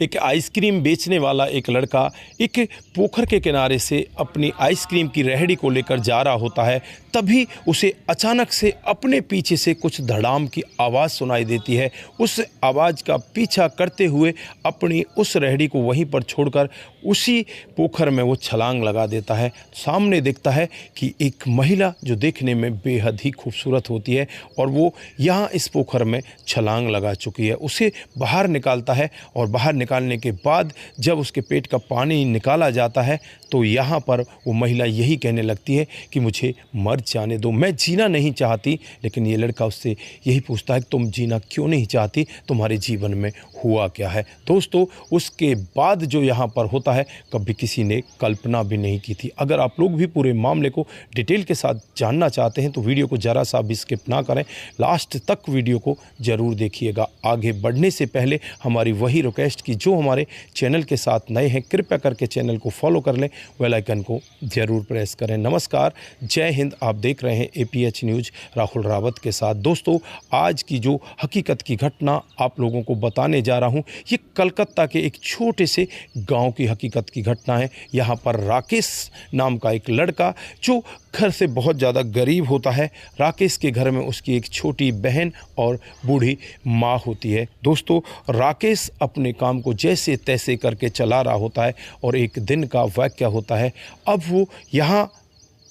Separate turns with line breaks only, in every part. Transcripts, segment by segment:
एक आइसक्रीम बेचने वाला एक लड़का एक पोखर के किनारे से अपनी आइसक्रीम की रेहड़ी को लेकर जा रहा होता है। तभी उसे अचानक से अपने पीछे से कुछ धड़ाम की आवाज़ सुनाई देती है। उस आवाज़ का पीछा करते हुए अपनी उस रेहड़ी को वहीं पर छोड़कर उसी पोखर में वो छलांग लगा देता है। सामने देखता है कि एक महिला जो देखने में बेहद ही खूबसूरत होती है और वो यहाँ इस पोखर में छलांग लगा चुकी है। उसे बाहर निकालता है और बाहर निकालने के बाद जब उसके पेट का पानी निकाला जाता है तो यहाँ पर वो महिला यही कहने लगती है कि मुझे मर जाने दो, मैं जीना नहीं चाहती। लेकिन ये लड़का उससे यही पूछता है कि तुम जीना क्यों नहीं चाहती, तुम्हारे जीवन में हुआ क्या है। दोस्तों, उसके बाद जो यहाँ पर होता है कभी किसी ने कल्पना भी नहीं की थी। अगर आप लोग भी पूरे मामले को डिटेल के साथ जानना चाहते हैं तो वीडियो को ज़रा सा भी स्किप ना करें, लास्ट तक वीडियो को ज़रूर देखिएगा। आगे बढ़ने से पहले हमारी वही रिक्वेस्ट कि जो हमारे चैनल के साथ नए हैं कृपया करके चैनल को फॉलो कर लें, बेल आइकन को ज़रूर प्रेस करें। नमस्कार, जय हिंद। आप देख रहे हैं APH न्यूज़ राहुल रावत के साथ। दोस्तों, आज की जो हकीकत की घटना आप लोगों को बताने जा रहा हूँ ये कलकत्ता के एक छोटे से गांव की हकीकत की घटना है। यहाँ पर राकेश नाम का एक लड़का जो घर से बहुत ज़्यादा गरीब होता है। राकेश के घर में उसकी एक छोटी बहन और बूढ़ी माँ होती है। दोस्तों, राकेश अपने काम को जैसे तैसे करके चला रहा होता है और एक दिन का वाक़या होता है। अब वो यहाँ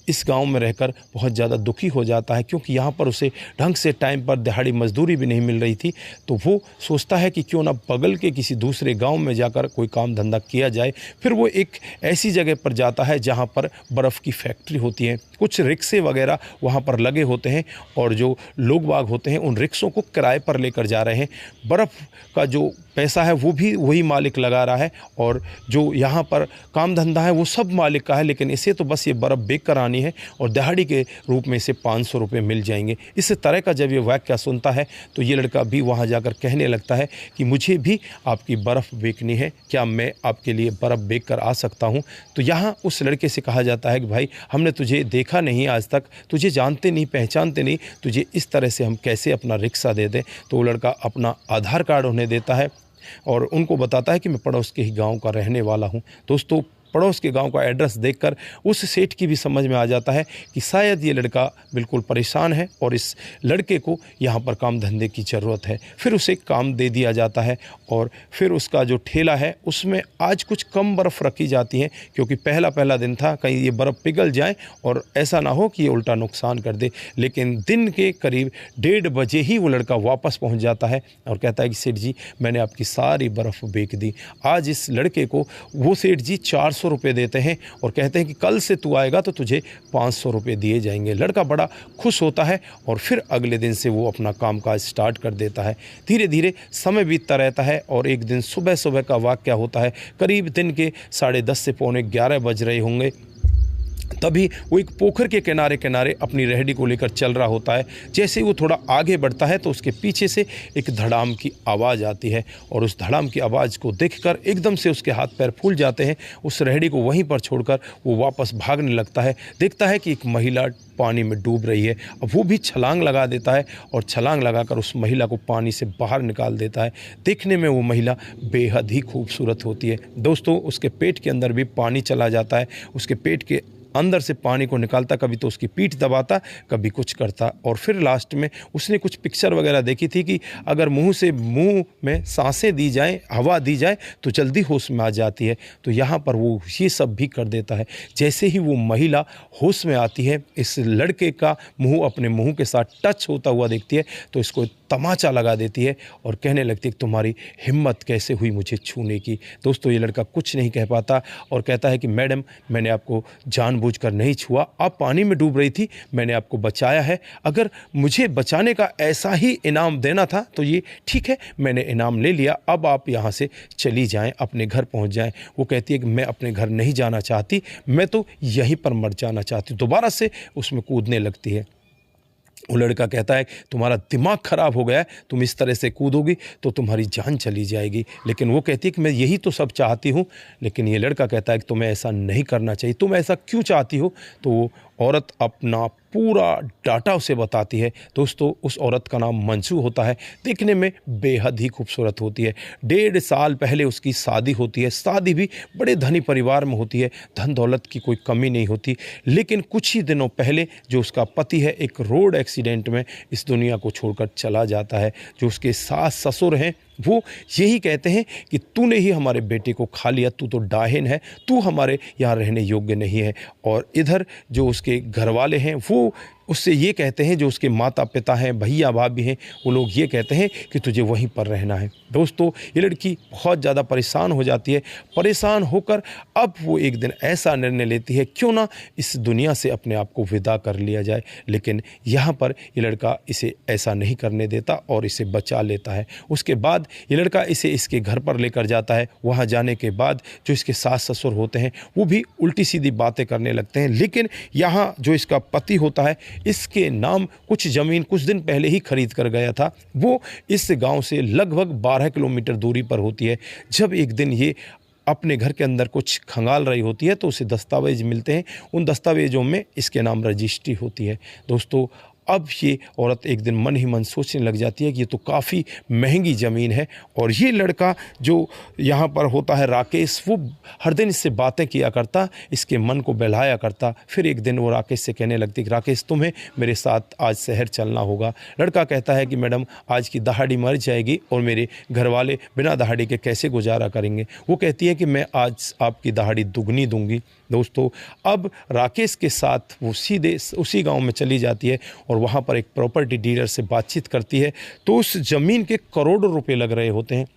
इस गांव में रहकर बहुत ज़्यादा दुखी हो जाता है क्योंकि यहाँ पर उसे ढंग से टाइम पर दिहाड़ी मजदूरी भी नहीं मिल रही थी। तो वो सोचता है कि क्यों ना बगल के किसी दूसरे गांव में जाकर कोई काम धंधा किया जाए। फिर वो एक ऐसी जगह पर जाता है जहाँ पर बर्फ़ की फैक्ट्री होती है। कुछ रिक्शे वगैरह वहाँ पर लगे होते हैं और जो लोग बाग होते हैं उन रिक्शों को किराए पर लेकर जा रहे हैं। बर्फ़ का जो पैसा है वो भी वही मालिक लगा रहा है और जो यहाँ पर काम धंधा है वो सब मालिक का है, लेकिन इसे तो बस ये बर्फ़ बेच कर आनी है और दिहाड़ी के रूप में इसे 500 रुपये मिल जाएंगे। इस तरह का जब ये वाक़या सुनता है तो ये लड़का भी वहाँ जाकर कहने लगता है कि मुझे भी आपकी बर्फ़ बेचनी है, क्या मैं आपके लिए बर्फ़ बेच कर आ सकता हूँ। तो यहाँ उस लड़के से कहा जाता है कि भाई हमने तुझे देखा नहीं आज तक, तुझे जानते नहीं पहचानते नहीं, तुझे इस तरह से हम कैसे अपना रिक्शा दे दें। तो वो लड़का अपना आधार कार्ड उन्हें देता है और उनको बताता है कि मैं पड़ोस के ही गांव का रहने वाला हूं। दोस्तों, पड़ोस के गांव का एड्रेस देखकर उस सेठ की भी समझ में आ जाता है कि शायद ये लड़का बिल्कुल परेशान है और इस लड़के को यहाँ पर काम धंधे की ज़रूरत है। फिर उसे काम दे दिया जाता है और फिर उसका जो ठेला है उसमें आज कुछ कम बर्फ़ रखी जाती है क्योंकि पहला दिन था, कहीं ये बर्फ़ पिघल जाए और ऐसा ना हो कि ये उल्टा नुकसान कर दे। लेकिन दिन के करीब 1:30 बजे ही वो लड़का वापस पहुँच जाता है और कहता है कि सेठ जी मैंने आपकी सारी बर्फ़ बेच दी। आज इस लड़के को वो सेठ जी 400 रुपये देते हैं और कहते हैं कि कल से तू आएगा तो तुझे 500 रुपये दिए जाएंगे। लड़का बड़ा खुश होता है और फिर अगले दिन से वो अपना कामकाज स्टार्ट कर देता है। धीरे धीरे समय बीतता रहता है और एक दिन सुबह का वाक़या होता है। करीब दिन के 10:30 से 11:15 बज रहे होंगे। तभी वो एक पोखर के किनारे अपनी रेहड़ी को लेकर चल रहा होता है। जैसे ही वो थोड़ा आगे बढ़ता है तो उसके पीछे से एक धड़ाम की आवाज़ आती है और उस धड़ाम की आवाज़ को देखकर एकदम से उसके हाथ पैर फूल जाते हैं। उस रेहड़ी को वहीं पर छोड़कर वो वापस भागने लगता है। देखता है कि एक महिला पानी में डूब रही है। अब वो भी छलांग लगा देता है और छलांग लगाकर उस महिला को पानी से बाहर निकाल देता है। देखने में वो महिला बेहद ही खूबसूरत होती है। दोस्तों, उसके पेट के अंदर भी पानी चला जाता है। उसके पेट के अंदर से पानी को निकालता, कभी तो उसकी पीठ दबाता, कभी कुछ करता और फिर लास्ट में उसने कुछ पिक्चर वगैरह देखी थी कि अगर मुंह में सांसें दी जाएं, हवा दी जाए तो जल्दी होश में आ जाती है। तो यहाँ पर वो ये सब भी कर देता है। जैसे ही वो महिला होश में आती है, इस लड़के का मुंह अपने मुंह के साथ टच होता हुआ देखती है तो इसको तमाचा लगा देती है और कहने लगती है कि तुम्हारी हिम्मत कैसे हुई मुझे छूने की। दोस्तों, ये लड़का कुछ नहीं कह पाता और कहता है कि मैडम मैंने आपको जानबूझकर नहीं छुआ, आप पानी में डूब रही थी, मैंने आपको बचाया है। अगर मुझे बचाने का ऐसा ही इनाम देना था तो ये ठीक है, मैंने इनाम ले लिया, अब आप यहाँ से चली जाएं, अपने घर पहुँच जाएं। वो कहती है कि मैं अपने घर नहीं जाना चाहती, मैं तो यहीं पर मर जाना चाहती। दोबारा से उसमें कूदने लगती है। वो लड़का कहता है तुम्हारा दिमाग ख़राब हो गया है, तुम इस तरह से कूदोगी तो तुम्हारी जान चली जाएगी। लेकिन वो कहती है कि मैं यही तो सब चाहती हूँ। लेकिन ये लड़का कहता है कि तुम्हें ऐसा नहीं करना चाहिए, तुम ऐसा क्यों चाहती हो। तो वो औरत अपना पूरा डाटा उसे बताती है। दोस्तों, उस औरत का नाम मंजू होता है। देखने में बेहद ही खूबसूरत होती है। 1.5 साल पहले उसकी शादी होती है। शादी भी बड़े धनी परिवार में होती है, धन दौलत की कोई कमी नहीं होती। लेकिन कुछ ही दिनों पहले जो उसका पति है, एक रोड एक्सीडेंट में इस दुनिया को छोड़कर चला जाता है। जो उसके सास ससुर हैं, वो यही कहते हैं कि तूने ही हमारे बेटे को खा लिया, तू तो डाहिन है, तू हमारे यहाँ रहने योग्य नहीं है। और इधर जो उसके घर वाले हैं, वो उससे ये कहते हैं, जो उसके माता पिता हैं, भैया भाभी हैं, वो लोग ये कहते हैं कि तुझे वहीं पर रहना है। दोस्तों, ये लड़की बहुत ज़्यादा परेशान हो जाती है। परेशान होकर अब वो एक दिन ऐसा निर्णय लेती है, क्यों ना इस दुनिया से अपने आप को विदा कर लिया जाए। लेकिन यहाँ पर ये लड़का इसे ऐसा नहीं करने देता और इसे बचा लेता है। उसके बाद ये लड़का इसे इसके घर पर लेकर जाता है। वहाँ जाने के बाद जो इसके सास ससुर होते हैं, वो भी उल्टी सीधी बातें करने लगते हैं। लेकिन यहाँ जो इसका पति होता है, इसके नाम कुछ ज़मीन कुछ दिन पहले ही खरीद कर गया था। वो इस गांव से लगभग 12 किलोमीटर दूरी पर होती है। जब एक दिन ये अपने घर के अंदर कुछ खंगाल रही होती है, तो उसे दस्तावेज मिलते हैं। उन दस्तावेज़ों में इसके नाम रजिस्ट्री होती है। दोस्तों, अब ये औरत एक दिन मन ही मन सोचने लग जाती है कि ये तो काफ़ी महंगी ज़मीन है। और ये लड़का जो यहाँ पर होता है, राकेश, वो हर दिन इससे बातें किया करता, इसके मन को बहलाया करता। फिर एक दिन वो राकेश से कहने लगती कि राकेश, तुम्हें मेरे साथ आज शहर चलना होगा। लड़का कहता है कि मैडम, आज की दहाड़ी मर जाएगी और मेरे घर वाले बिना दहाड़ी के कैसे गुजारा करेंगे। वो कहती है कि मैं आज आपकी दहाड़ी दुगनी दूंगी। दोस्तों, अब राकेश के साथ वो सीधे उसी गांव में चली जाती है और वहाँ पर एक प्रॉपर्टी डीलर से बातचीत करती है। तो उस ज़मीन के करोड़ों रुपए लग रहे होते हैं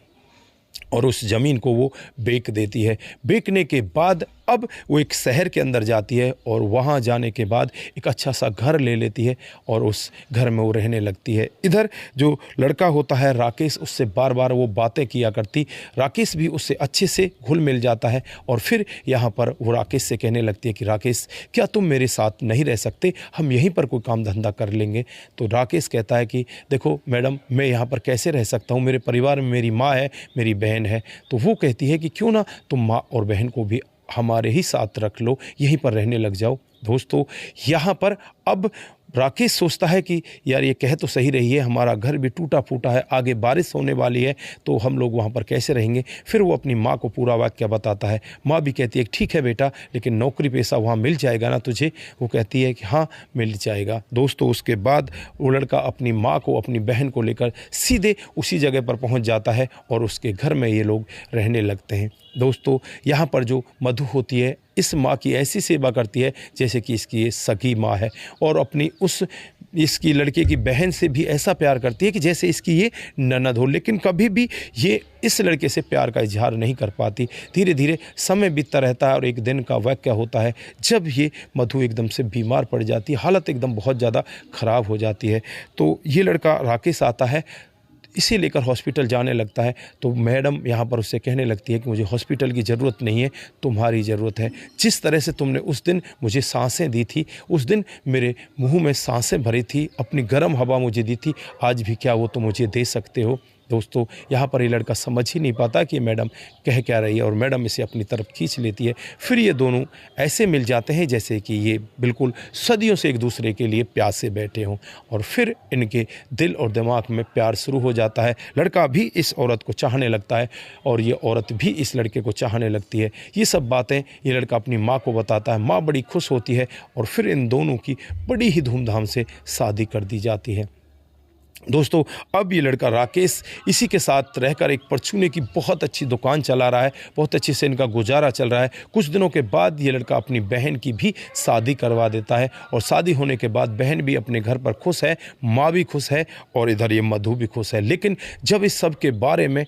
और उस ज़मीन को वो बेच देती है। बेचने के बाद अब वो एक शहर के अंदर जाती है और वहाँ जाने के बाद एक अच्छा सा घर ले लेती है और उस घर में वो रहने लगती है। इधर जो लड़का होता है राकेश, उससे बार बार वो बातें किया करती। राकेश भी उससे अच्छे से घुल मिल जाता है और फिर यहाँ पर वो राकेश से कहने लगती है कि राकेश, क्या तुम मेरे साथ नहीं रह सकते? हम यहीं पर कोई काम धंधा कर लेंगे। तो राकेश कहता है कि देखो मैडम, मैं यहाँ पर कैसे रह सकता हूँ? मेरे परिवार में मेरी माँ है, मेरी बहन है। तो वो कहती है कि क्यों ना तुम माँ और बहन को भी हमारे ही साथ रख लो, यहीं पर रहने लग जाओ। दोस्तों, यहाँ पर अब राकेश सोचता है कि यार ये कह तो सही रही है, हमारा घर भी टूटा फूटा है, आगे बारिश होने वाली है, तो हम लोग वहाँ पर कैसे रहेंगे। फिर वो अपनी माँ को पूरा वाक्य बताता है। माँ भी कहती है ठीक है बेटा, लेकिन नौकरी पेशा वहाँ मिल जाएगा ना तुझे? वो कहती है कि हाँ मिल जाएगा। दोस्तों, उसके बाद वो लड़का अपनी माँ को, अपनी बहन को लेकर सीधे उसी जगह पर पहुँच जाता है और उसके घर में ये लोग रहने लगते हैं। दोस्तों, यहाँ पर जो मधु होती है, इस माँ की ऐसी सेवा करती है जैसे कि इसकी ये सगी माँ है और अपनी इसकी लड़के की बहन से भी ऐसा प्यार करती है कि जैसे इसकी ये ननद हो। लेकिन कभी भी ये इस लड़के से प्यार का इजहार नहीं कर पाती। धीरे धीरे समय बीतता रहता है और एक दिन का वाक़या होता है जब ये मधु एकदम से बीमार पड़ जाती है, हालत एकदम बहुत ज़्यादा ख़राब हो जाती है। तो ये लड़का राकेश आता है, इसे लेकर हॉस्पिटल जाने लगता है। तो मैडम यहाँ पर उससे कहने लगती है कि मुझे हॉस्पिटल की ज़रूरत नहीं है, तुम्हारी ज़रूरत है। जिस तरह से तुमने उस दिन मुझे सांसें दी थी, उस दिन मेरे मुंह में सांसें भरी थी, अपनी गर्म हवा मुझे दी थी, आज भी क्या वो तुम मुझे दे सकते हो? दोस्तों, यहाँ पर ये लड़का समझ ही नहीं पाता कि मैडम कह क्या रही है और मैडम इसे अपनी तरफ खींच लेती है। फिर ये दोनों ऐसे मिल जाते हैं जैसे कि ये बिल्कुल सदियों से एक दूसरे के लिए प्यासे बैठे हों और फिर इनके दिल और दिमाग में प्यार शुरू हो जाता है। लड़का भी इस औरत को चाहने लगता है और ये औरत भी इस लड़के को चाहने लगती है। ये सब बातें ये लड़का अपनी माँ को बताता है। माँ बड़ी खुश होती है और फिर इन दोनों की बड़ी ही धूमधाम से शादी कर दी जाती है। दोस्तों, अब ये लड़का राकेश इसी के साथ रहकर एक परचूने की बहुत अच्छी दुकान चला रहा है, बहुत अच्छे से इनका गुजारा चल रहा है। कुछ दिनों के बाद ये लड़का अपनी बहन की भी शादी करवा देता है और शादी होने के बाद बहन भी अपने घर पर खुश है, माँ भी खुश है और इधर ये मधु भी खुश है। लेकिन जब इस सब के बारे में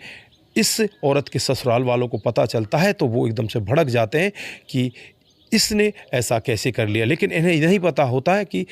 इस औरत के ससुराल वालों को पता चलता है तो वो एकदम से भड़क जाते हैं कि इसने ऐसा कैसे कर लिया। लेकिन इन्हें नहीं पता होता है कि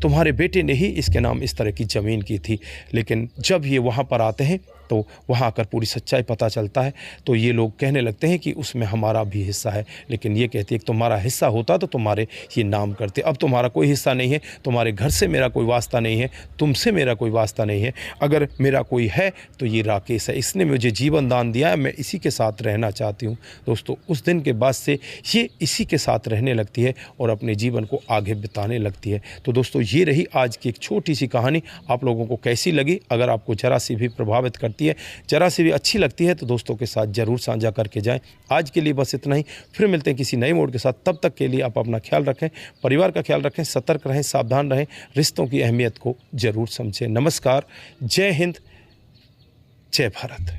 तुम्हारे बेटे ने ही इसके नाम इस तरह की ज़मीन की थी। लेकिन जब ये वहाँ पर आते हैं तो तो वहाँ आकर पूरी सच्चाई पता चलता है। तो ये लोग कहने लगते हैं कि उसमें हमारा भी हिस्सा है, लेकिन ये कहती है कि तुम्हारा हिस्सा होता तो तुम्हारे ये नाम करते। अब तुम्हारा कोई हिस्सा नहीं है, तुम्हारे घर से मेरा कोई वास्ता नहीं है, तुमसे मेरा कोई वास्ता नहीं है। अगर मेरा कोई है तो ये राकेश है, इसने मुझे जीवन दान दिया है, मैं इसी के साथ रहना चाहती हूँ। दोस्तों उस दिन के बाद से ये इसी के साथ रहने लगती है और अपने जीवन को आगे बिताने लगती है। तो दोस्तों ये रही आज की एक छोटी सी कहानी। आप लोगों को कैसी लगी? अगर आपको ज़रा सी भी प्रभावित करती है, ज़रा सी भी अच्छी लगती है, तो दोस्तों के साथ ज़रूर साझा करके जाएं। आज के लिए बस इतना ही, फिर मिलते हैं किसी नए मोड़ के साथ। तब तक के लिए आप अपना ख्याल रखें, परिवार का ख्याल रखें, सतर्क रहें, सावधान रहें, रिश्तों की अहमियत को ज़रूर समझें। नमस्कार, जय हिंद, जय भारत।